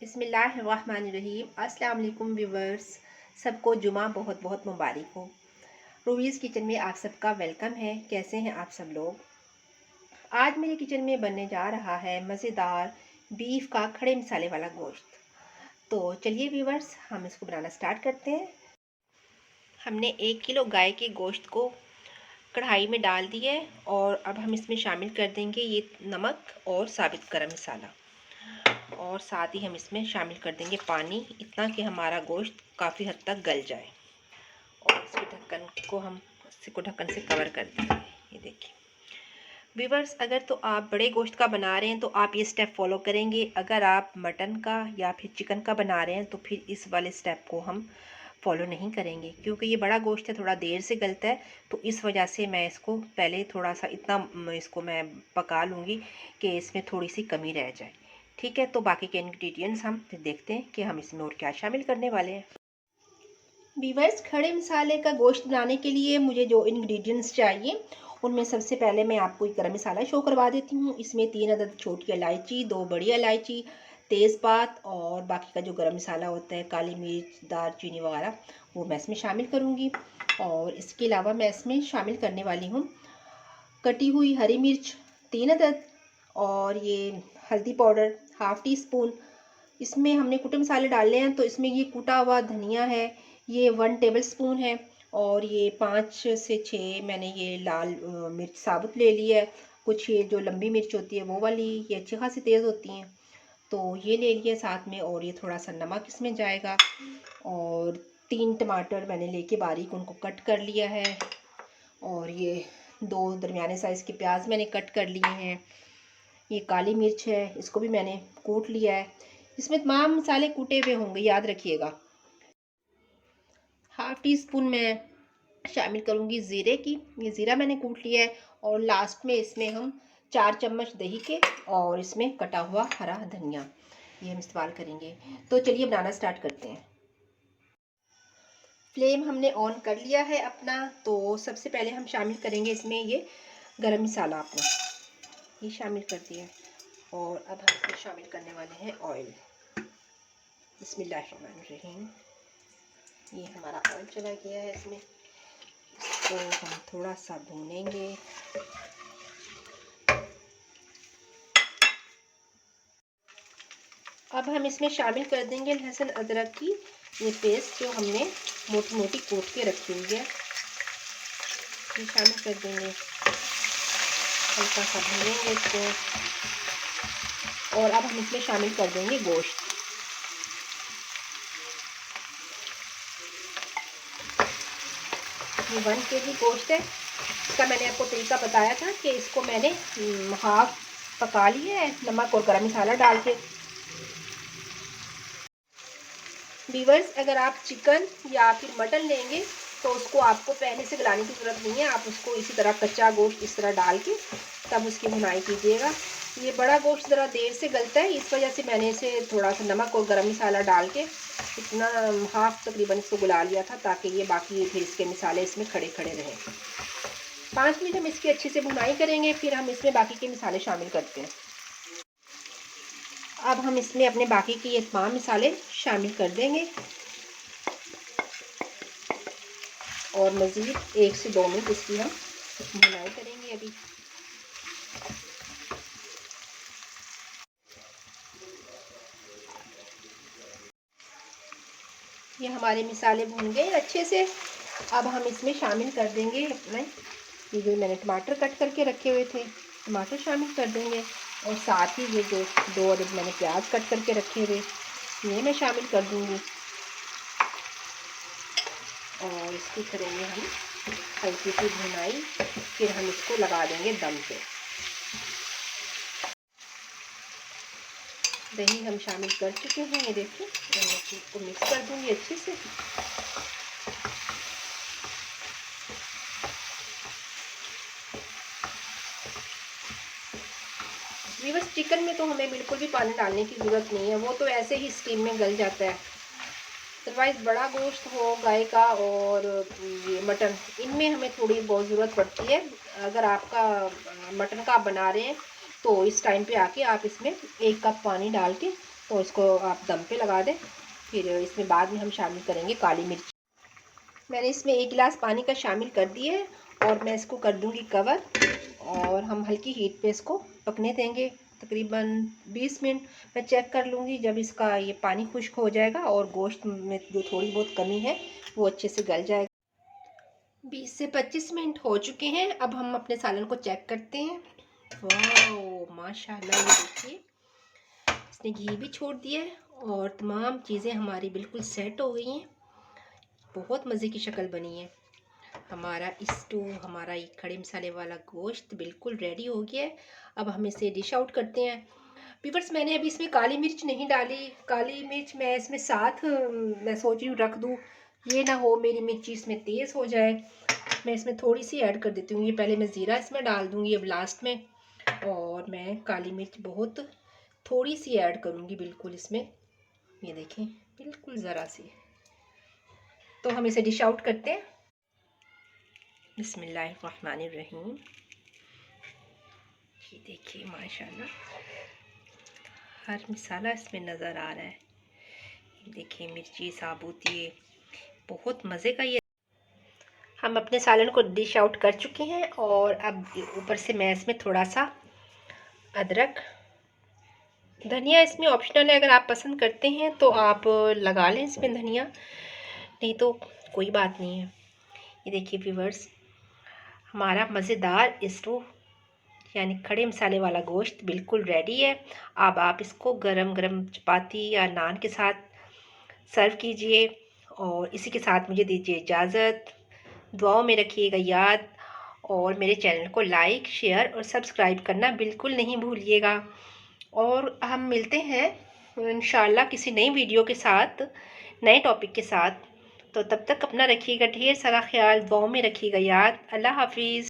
बिस्मिल्लाहिर्रहमानिर्रहीम। अस्सलाम वालेकुम व्यूवर्स, सबको जुमा बहुत बहुत मुबारक हो। रूबीज़ किचन में आप सबका वेलकम है। कैसे हैं आप सब लोग? आज मेरे किचन में बनने जा रहा है मज़ेदार बीफ का खड़े मसाले वाला गोश्त। तो चलिए व्यूवर्स, हम इसको बनाना स्टार्ट करते हैं। हमने 1 किलो गाय के गोश्त को कढ़ाई में डाल दिया है और अब हम इसमें शामिल कर देंगे ये नमक और साबित गरम मसाला, और साथ ही हम इसमें शामिल कर देंगे पानी, इतना कि हमारा गोश्त काफ़ी हद तक गल जाए। और इसके ढक्कन को हम ढक्कन से कवर कर देंगे। ये देखिए व्यूवर्स, अगर तो आप बड़े गोश्त का बना रहे हैं तो आप ये स्टेप फॉलो करेंगे। अगर आप मटन का या फिर चिकन का बना रहे हैं तो फिर इस वाले स्टेप को हम फॉलो नहीं करेंगे, क्योंकि ये बड़ा गोश्त है, थोड़ा देर से गलता है। तो इस वजह से मैं इसको पहले थोड़ा सा इतना इसको मैं पका लूँगी कि इसमें थोड़ी सी कमी रह जाए। ठीक है, तो बाकी के इंग्रेडिएंट्स हम फिर देखते हैं कि हम इसमें और क्या शामिल करने वाले हैं। वीवर्स, खड़े मसाले का गोश्त बनाने के लिए मुझे जो इंग्रेडिएंट्स चाहिए उनमें सबसे पहले मैं आपको एक गरम मसाला शो करवा देती हूँ। इसमें 3 अदद छोटी इलायची, 2 बड़ी इलायची, तेज़पात और बाकी का जो गरम मसाला होता है, काली मिर्च, दालचीनी वगैरह, वो मैं इसमें शामिल करूँगी। और इसके अलावा मैं इसमें शामिल करने वाली हूँ कटी हुई हरी मिर्च 3 अदद, और ये हल्दी पाउडर हाफ़ टी स्पून। इसमें हमने कुटे मसाले डाले हैं, तो इसमें ये कूटा हुआ धनिया है, ये 1 टेबल स्पून है। और ये 5 से 6 मैंने ये लाल मिर्च साबुत ले ली है। कुछ ये जो लंबी मिर्च होती है वो वाली, ये अच्छी खासी तेज़ होती हैं, तो ये ले लिए साथ में। और ये थोड़ा सा नमक इसमें जाएगा। और 3 टमाटर मैंने लेके बारीक उनको कट कर लिया है। और ये 2 दरमियाने साइज़ के प्याज मैंने कट कर लिए हैं। ये काली मिर्च है, इसको भी मैंने कूट लिया है। इसमें तमाम मसाले कूटे हुए होंगे, याद रखिएगा। हाफ़ टी स्पून मैं शामिल करूँगी ज़ीरे की, ये ज़ीरा मैंने कूट लिया है। और लास्ट में इसमें हम 4 चम्मच दही के और इसमें कटा हुआ हरा धनिया, ये हम इस्तेमाल करेंगे। तो चलिए बनाना स्टार्ट करते हैं। फ्लेम हमने ऑन कर लिया है अपना। तो सबसे पहले हम शामिल करेंगे इसमें ये गरम मसाला, आपने ये शामिल कर दिया है। और अब हम इसमें शामिल करने वाले हैं ऑयल। बिस्मिल्लाहिर्रहमानिर्रहीम। ये हमारा ऑयल चला गया है इसमें, इसको हम थोड़ा सा भूनेंगे। अब हम इसमें शामिल कर देंगे लहसुन अदरक की ये पेस्ट, जो हमने मोटी मोटी कूट के रखी हुई है, ये शामिल कर देंगे। हल्का सा भूनेंगे इसको। और अब हम इसमें शामिल कर देंगे गोश्त। ये 1 kg गोश्त है। इसका मैंने आपको तरीका बताया था कि इसको मैंने हाफ पका लिया है नमक और गरम मसाला डाल के। व्यूअर्स, अगर आप चिकन या फिर मटन लेंगे तो उसको आपको पहले से गलाने की ज़रूरत नहीं है। आप उसको इसी तरह कच्चा गोश्त इस तरह डाल के तब उसकी भुनाई कीजिएगा। ये बड़ा गोश्त ज़रा देर से गलता है, इस वजह से मैंने इसे थोड़ा सा नमक और गरम मसाला डाल के इतना हाफ तकरीबन इसको गुला लिया था, ताकि ये बाकी फिर इसके मसाले इसमें खड़े खड़े रहें। 5 मिनट हम इसकी अच्छे से भुनाई करेंगे, फिर हम इसमें बाकी के मसाले शामिल करते हैं। अब हम इसमें अपने बाकी के ये तमाम मसाले शामिल कर देंगे और मज़ीद 1 से 2 मिनट इसकी हम भुनाई करेंगे। अभी ये हमारे मसाले भुन गए अच्छे से। अब हम इसमें शामिल कर देंगे अपने ये जो मैंने टमाटर कट करके रखे हुए थे, टमाटर शामिल कर देंगे। और साथ ही ये जो 2 अदद मैंने प्याज कट करके रखे हुए, ये मैं शामिल कर दूँगी। और इसकी करेंगे हम हल्की सी भुनाई, फिर हम इसको लगा देंगे दम पे। दही हम शामिल कर चुके हैं, ये देखिए। मैं इसको मिक्स कर दूँगी अच्छे से। व्यूअर्स, चिकन में तो हमें बिल्कुल भी पानी डालने की ज़रूरत नहीं है, वो तो ऐसे ही स्टीम में गल जाता है। अदरवाइज़ बड़ा गोश्त हो गाय का और ये मटन, इनमें हमें थोड़ी बहुत ज़रूरत पड़ती है। अगर आपका मटन का आप बना रहे हैं तो इस टाइम पे आके आप इसमें 1 कप पानी डाल के तो इसको आप दम पे लगा दें। फिर इसमें बाद में हम शामिल करेंगे काली मिर्च। मैंने इसमें 1 गिलास पानी का शामिल कर दिए और मैं इसको कर दूंगी कवर और हम हल्की हीट पे इसको पकने देंगे तकरीबन 20 मिनट। मैं चेक कर लूँगी जब इसका ये पानी खुश्क हो जाएगा और गोश्त में जो थोड़ी बहुत कमी है वो अच्छे से गल जाएगा। 20 से 25 मिनट हो चुके हैं। अब हम अपने सालन को चेक करते हैं। वाह माशाल्लाह, ये देखिए इसने घी भी छोड़ दिया है और तमाम चीज़ें हमारी बिल्कुल सेट हो गई हैं। बहुत मज़े की शक्ल बनी है। हमारा स्टू, हमारा ये खड़े मसाले वाला गोश्त बिल्कुल रेडी हो गया है। अब हम इसे डिश आउट करते हैं। व्यूअर्स, मैंने अभी इसमें काली मिर्च नहीं डाली। काली मिर्च मैं इसमें साथ मैं सोच रही हूँ रख दूँ, ये ना हो मेरी मिर्ची इसमें तेज़ हो जाए। मैं इसमें थोड़ी सी ऐड कर देती हूँ। ये पहले मैं ज़ीरा इसमें डाल दूँगी अब लास्ट में, और मैं काली मिर्च बहुत थोड़ी सी ऐड करूँगी बिल्कुल इसमें। ये देखें बिल्कुल ज़रा सी। तो हम इसे डिश आउट करते हैं। बिस्मिल्लाहिर्रहमानिर्रहीम। ये देखिए माशाल्लाह हर मसाला इसमें नज़र आ रहा है। देखिए मिर्ची साबुत, ये बहुत मज़े का। ये हम अपने सालन को डिश आउट कर चुके हैं और अब ऊपर से मैं इसमें थोड़ा सा अदरक, धनिया इसमें ऑप्शनल है। अगर आप पसंद करते हैं तो आप लगा लें इसमें धनिया, नहीं तो कोई बात नहीं है। ये देखिए व्यूअर्स, हमारा मज़ेदार स्टू यानी खड़े मसाले वाला गोश्त बिल्कुल रेडी है। अब आप इसको गरम गरम चपाती या नान के साथ सर्व कीजिए। और इसी के साथ मुझे दीजिए इजाज़त। दुआओं में रखिएगा याद, और मेरे चैनल को लाइक, शेयर और सब्सक्राइब करना बिल्कुल नहीं भूलिएगा। और हम मिलते हैं इंशाल्लाह किसी नई वीडियो के साथ, नए टॉपिक के साथ। तो तब तक अपना रखिएगा ढेर सारा ख्याल, दुआओं में रखिएगा याद। अल्लाह हाफिज़।